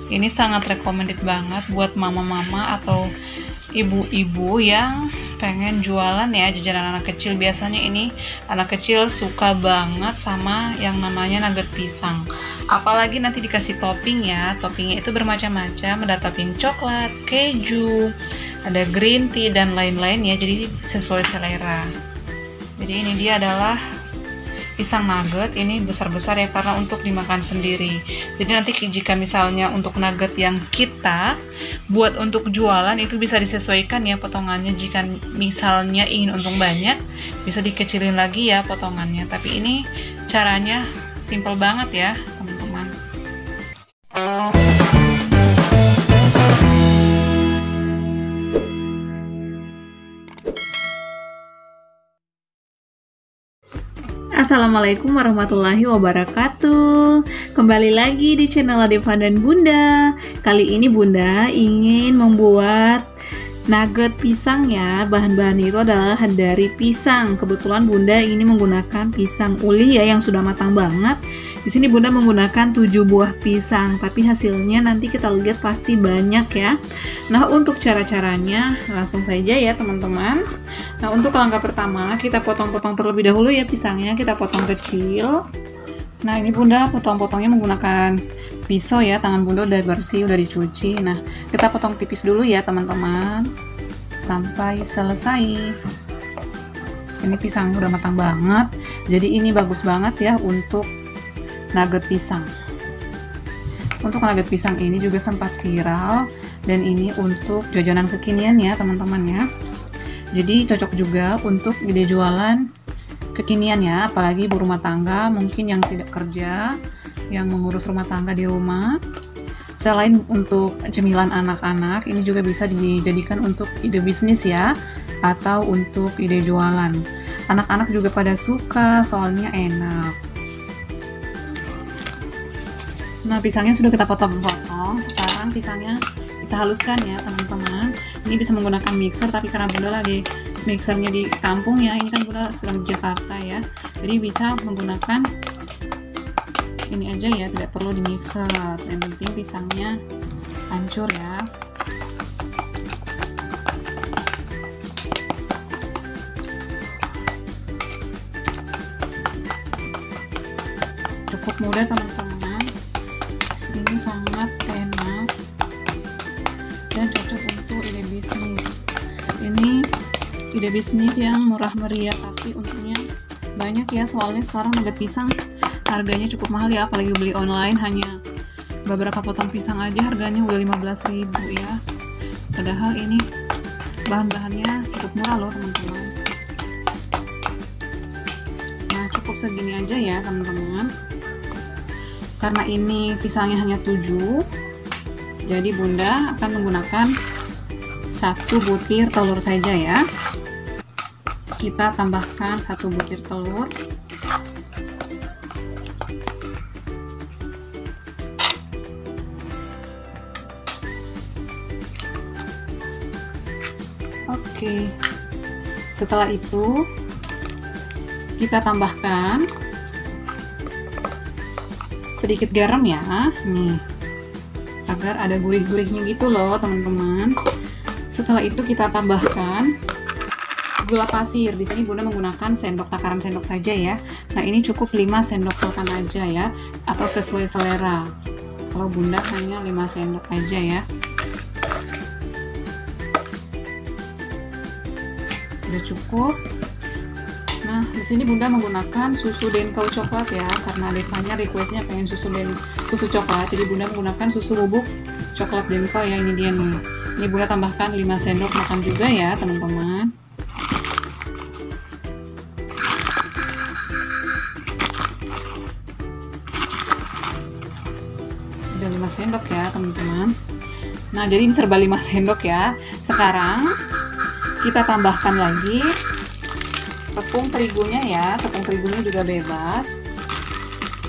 Ini sangat recommended banget buat mama-mama atau ibu-ibu yang pengen jualan ya, jajanan anak kecil. Biasanya ini anak kecil suka banget sama yang namanya nugget pisang. Apalagi nanti dikasih topping ya. Toppingnya itu bermacam-macam, ada topping coklat, keju, ada green tea dan lain-lain ya. Jadi sesuai selera. Jadi ini dia adalah pisang nugget, ini besar-besar ya karena untuk dimakan sendiri. Jadi nanti jika misalnya untuk nugget yang kita buat untuk jualan itu bisa disesuaikan ya potongannya. Jika misalnya ingin untung banyak bisa dikecilin lagi ya potongannya. Tapi ini caranya simple banget ya teman-teman. Assalamualaikum warahmatullahi wabarakatuh. Kembali lagi di channel Deva dan Bunda. Kali ini Bunda ingin membuat nugget pisang ya. Bahan-bahan itu adalah dari pisang. Kebetulan Bunda ini menggunakan pisang uli ya yang sudah matang banget. Di sini Bunda menggunakan 7 buah pisang, tapi hasilnya nanti kita lihat pasti banyak ya. Nah, untuk cara-caranya langsung saja ya teman-teman. Nah, untuk langkah pertama kita potong-potong terlebih dahulu ya pisangnya, kita potong kecil. Nah, ini Bunda potong-potongnya menggunakan pisau ya, tangan Bunda udah bersih, udah dicuci. Nah, kita potong tipis dulu ya teman-teman sampai selesai. Ini pisang udah matang banget, jadi ini bagus banget ya untuk nugget pisang. Untuk nugget pisang ini juga sempat viral dan ini untuk jajanan kekinian ya teman-teman ya. Jadi cocok juga untuk ide jualan kekinian ya, apalagi ibu rumah tangga mungkin yang tidak kerja, yang mengurus rumah tangga di rumah. Selain untuk cemilan anak-anak, ini juga bisa dijadikan untuk ide bisnis ya, atau untuk ide jualan. Anak-anak juga pada suka, soalnya enak. Nah, pisangnya sudah kita potong-potong. Sekarang pisangnya kita haluskan ya teman-teman. Ini bisa menggunakan mixer, tapi karena Bunda lagi mixernya di kampung ya, ini kan Bunda sedang di Jakarta ya, jadi bisa menggunakan ini aja ya, tidak perlu di mixer. Yang penting pisangnya hancur ya. Cukup mudah teman-teman, ini sangat enak dan cocok untuk ide bisnis. Ini ide bisnis yang murah meriah tapi untungnya banyak ya, soalnya sekarang nugget pisang harganya cukup mahal ya, apalagi beli online hanya beberapa potong pisang aja harganya udah 15.000 ya. Padahal ini bahan-bahannya cukup murah loh teman-teman. Nah, cukup segini aja ya teman-teman. Karena ini pisangnya hanya 7, jadi Bunda akan menggunakan 1 butir telur saja ya. Kita tambahkan 1 butir telur. Oke. Setelah itu kita tambahkan sedikit garam ya, nih, agar ada gurih-gurihnya gitu loh teman-teman. Setelah itu kita tambahkan gula pasir. Di sini Bunda menggunakan sendok takaran sendok saja ya. Nah, ini cukup 5 sendok makan aja ya, atau sesuai selera. Kalau Bunda hanya 5 sendok aja ya. Udah cukup. Nah, di sini Bunda menggunakan susu Denko coklat ya, karena Devanya requestnya pengen susu coklat. Jadi Bunda menggunakan susu bubuk coklat Denko ya, ini dia nih. Ini Bunda tambahkan 5 sendok makan juga ya teman-teman. Udah 5 sendok ya teman-teman. Nah, jadi ini serba 5 sendok ya. Sekarang kita tambahkan lagi tepung terigunya ya. Tepung terigunya juga bebas.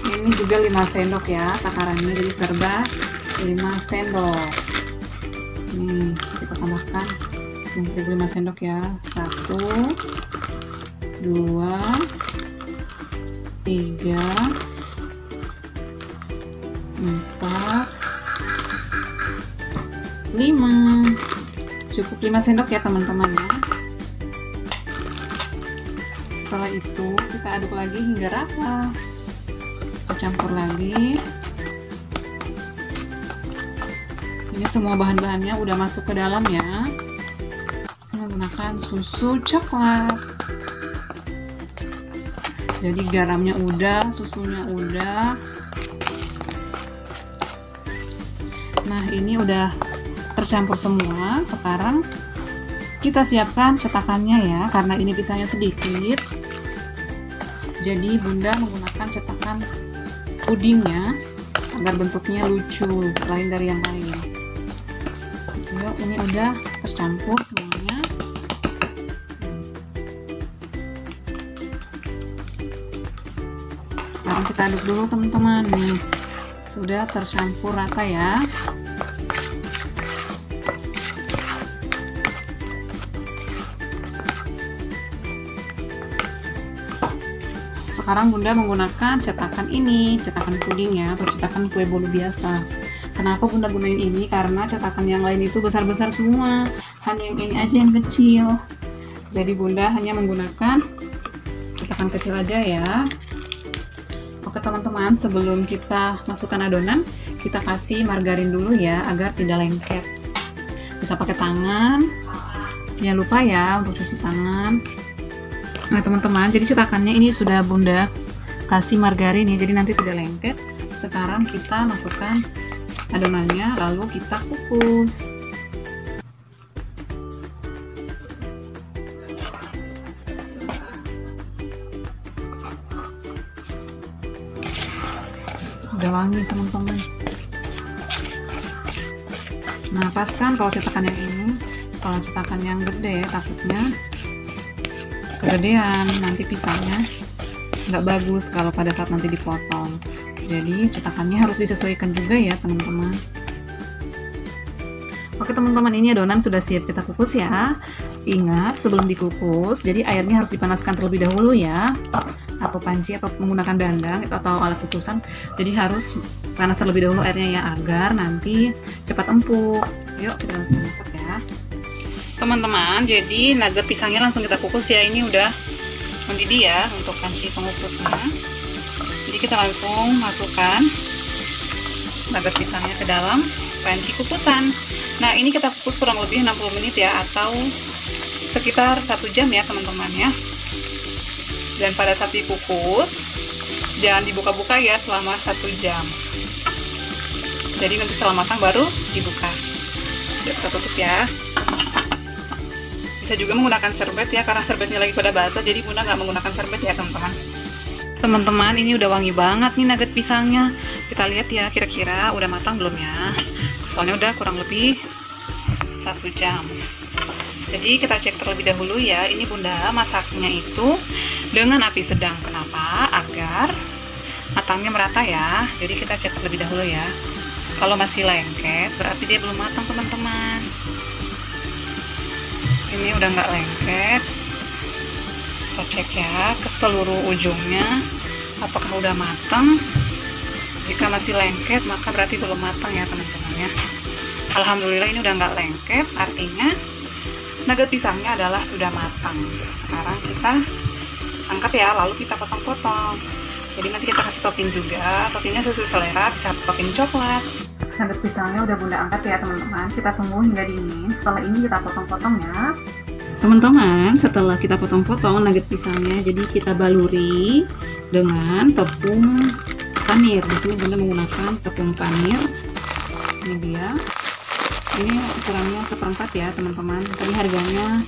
Ini juga 5 sendok ya takarannya, jadi serba 5 sendok. Nih, kita tambahkan tepung terigu 5 sendok ya. 1 2 3 4 cukup 5 sendok ya teman-teman ya. Setelah itu kita aduk lagi hingga rata. Kita campur lagi. Ini semua bahan-bahannya udah masuk ke dalam ya. Menggunakan susu coklat. Jadi garamnya udah, susunya udah. Nah, ini udah tercampur semua. Sekarang kita siapkan cetakannya ya, karena ini pisangnya sedikit. Jadi Bunda menggunakan cetakan pudingnya agar bentuknya lucu, lain dari yang lain. Yuk, ini udah tercampur semuanya. Sekarang kita aduk dulu teman-teman. Nih, sudah tercampur rata ya. Sekarang Bunda menggunakan cetakan ini, cetakan puding ya, atau cetakan kue bolu biasa. Kenapa Bunda gunain ini? Karena cetakan yang lain itu besar-besar semua, hanya yang ini aja yang kecil. Jadi Bunda hanya menggunakan cetakan kecil aja ya. Oke teman-teman, sebelum kita masukkan adonan, kita kasih margarin dulu ya, agar tidak lengket. Bisa pakai tangan, jangan lupa ya untuk cuci tangan. Nah teman-teman, jadi cetakannya ini sudah Bunda kasih margarin ya, jadi nanti tidak lengket. Sekarang kita masukkan adonannya, lalu kita kukus. Udah wangi teman-teman. Nah pas kan kalau cetakan yang ini, kalau cetakan yang gede takutnya kegedean, nanti pisangnya nggak bagus kalau pada saat nanti dipotong. Jadi cetakannya harus disesuaikan juga ya teman-teman. Oke teman-teman, ini adonan sudah siap kita kukus ya. Ingat sebelum dikukus, jadi airnya harus dipanaskan terlebih dahulu ya, atau panci atau menggunakan dandang atau alat kukusan. Jadi harus panas terlebih dahulu airnya ya, agar nanti cepat empuk. Yuk kita langsung masak ya teman-teman. Jadi nugget pisangnya langsung kita kukus ya, ini udah mendidih ya untuk panci pengukusnya. Jadi kita langsung masukkan nugget pisangnya ke dalam panci kukusan. Nah ini kita kukus kurang lebih 60 menit ya, atau sekitar 1 jam ya teman-teman ya. Dan pada saat dikukus jangan dibuka-buka ya selama 1 jam. Jadi nanti setelah matang baru dibuka. Jadi kita tutup ya. Bisa juga menggunakan serbet ya, karena serbetnya lagi pada basah, jadi Bunda nggak menggunakan serbet ya teman-teman. Teman-teman, ini udah wangi banget nih nugget pisangnya. Kita lihat ya kira-kira udah matang belum ya. Soalnya udah kurang lebih 1 jam. Jadi kita cek terlebih dahulu ya. Ini Bunda masaknya itu dengan api sedang. Kenapa? Agar matangnya merata ya. Jadi kita cek terlebih dahulu ya. Kalau masih lengket berarti dia belum matang teman-teman. Ini udah nggak lengket. Kita cek ya ke seluruh ujungnya apakah udah matang. Jika masih lengket maka berarti belum matang ya teman-teman ya. Alhamdulillah ini udah nggak lengket, artinya nugget pisangnya adalah sudah matang. Sekarang kita angkat ya, lalu kita potong-potong. Jadi nanti kita kasih topping juga, toppingnya sesuai selera, bisa topping coklat. Nugget pisangnya udah Bunda angkat ya teman-teman. Kita tunggu hingga dingin. Setelah ini kita potong-potong ya teman-teman. Setelah kita potong-potong nugget pisangnya, jadi kita baluri dengan tepung panir. Di sini Bunda menggunakan tepung panir. Ini dia. Ini ukurannya 1/4 ya teman-teman. Tadi harganya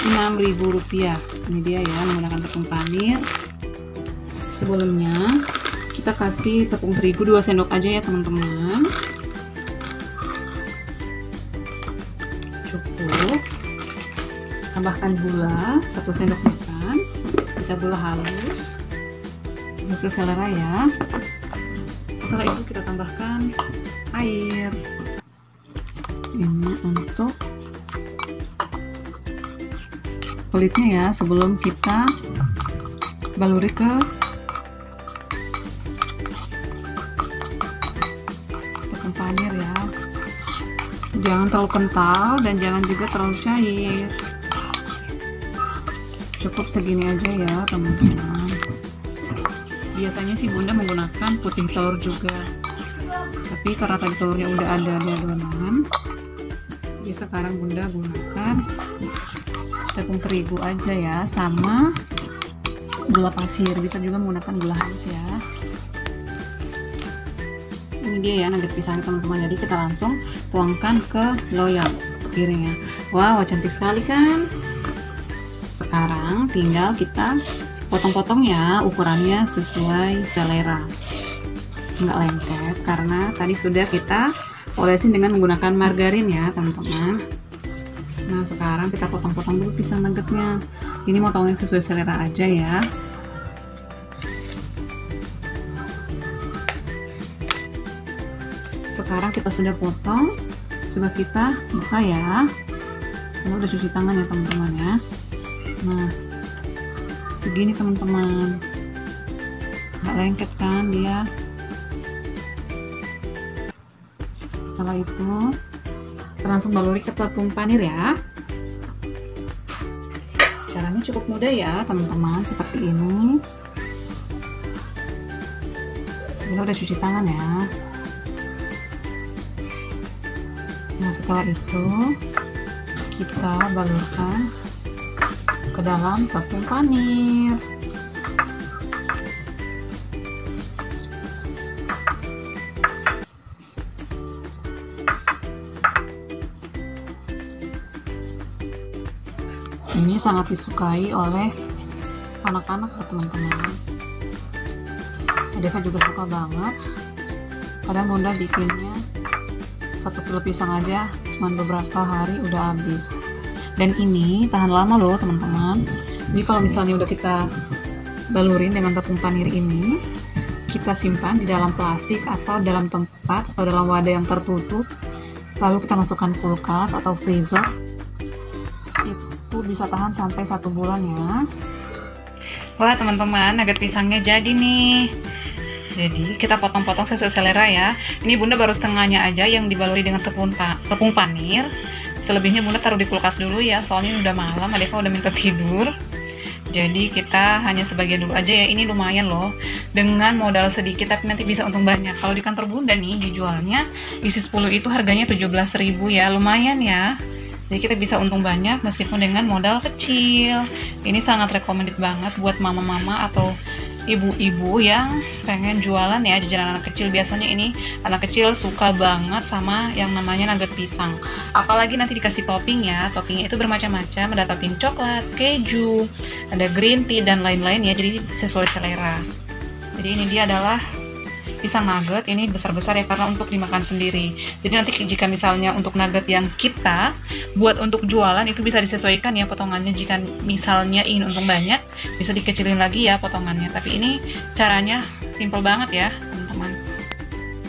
Rp6.000. Ini dia ya, menggunakan tepung panir. Sebelumnya kita kasih tepung terigu 2 sendok aja ya teman-teman. Cukup. Tambahkan gula 1 sendok makan. Bisa gula halus, sesuai selera ya. Setelah itu kita tambahkan air. Ini untuk kulitnya ya, sebelum kita baluri ke tepung panir ya. Jangan terlalu kental dan jangan juga terlalu cair. Cukup segini aja ya teman-teman. Biasanya sih bunda menggunakan putih telur juga, tapi karena tadi telurnya udah ada di adonan, jadi sekarang bunda gunakan tepung terigu aja ya, sama gula pasir. Bisa juga menggunakan gula halus ya. Ini dia ya nugget pisangnya teman-teman. Jadi kita langsung tuangkan ke loyang piringnya. Wow, cantik sekali kan. Sekarang tinggal kita potong-potong ya, ukurannya sesuai selera, nggak lengket karena tadi sudah kita olesin dengan menggunakan margarin ya teman-teman. Nah sekarang kita potong-potong dulu pisang nuggetnya. Ini motongnya sesuai selera aja ya. Sekarang kita sudah potong, coba kita buka ya. Ini udah cuci tangan ya teman-teman ya. Nah segini teman-teman, nggak lengket kan dia. Setelah itu kita langsung baluri ke tepung panir ya. Caranya cukup mudah ya teman-teman, seperti ini. Ini udah cuci tangan ya. Nah setelah itu kita balurkan ke dalam tepung panir. Ini sangat disukai oleh anak-anak teman-teman. Adeka juga suka banget. Kadang bunda bikinnya 1 kilo pisang aja cuman beberapa hari udah habis. Dan ini tahan lama loh teman-teman. Jadi kalau misalnya udah kita balurin dengan tepung panir ini, kita simpan di dalam plastik atau dalam tempat atau dalam wadah yang tertutup, lalu kita masukkan kulkas atau freezer, itu bisa tahan sampai 1 bulan ya. Wah teman-teman, nugget pisangnya jadi nih. Jadi kita potong-potong sesuai selera ya. Ini bunda baru setengahnya aja yang dibaluri dengan tepung panir. Selebihnya bunda taruh di kulkas dulu ya, soalnya udah malam, Adeva udah minta tidur. Jadi kita hanya sebagian dulu aja ya. Ini lumayan loh, dengan modal sedikit tapi nanti bisa untung banyak. Kalau di kantor bunda nih dijualnya isi 10 itu harganya 17.000 ya, lumayan ya. Jadi kita bisa untung banyak meskipun dengan modal kecil. Ini sangat recommended banget buat mama-mama atau ibu-ibu yang pengen jualan ya, jajanan anak kecil. Biasanya ini anak kecil suka banget sama yang namanya nugget pisang, apalagi nanti dikasih topping ya. Toppingnya itu bermacam-macam, ada topping coklat, keju, ada green tea dan lain-lain ya, jadi sesuai selera. Jadi ini dia adalah pisang nugget, ini besar-besar ya karena untuk dimakan sendiri. Jadi nanti jika misalnya untuk nugget yang kita buat untuk jualan itu bisa disesuaikan ya potongannya. Jika misalnya ingin untung banyak bisa dikecilin lagi ya potongannya. Tapi ini caranya simple banget ya teman-teman.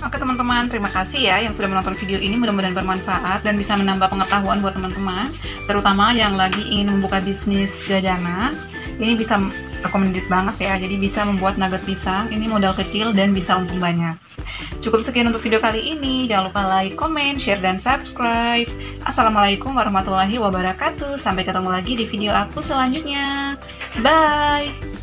Oke teman-teman, terima kasih ya yang sudah menonton video ini. Mudah-mudahan bermanfaat dan bisa menambah pengetahuan buat teman-teman, terutama yang lagi ingin membuka bisnis jajanan. Ini bisa recommended banget ya, jadi bisa membuat nugget pisang. Ini modal kecil dan bisa untung banyak. Cukup sekian untuk video kali ini. Jangan lupa like, comment, share, dan subscribe. Assalamualaikum warahmatullahi wabarakatuh. Sampai ketemu lagi di video aku selanjutnya. Bye.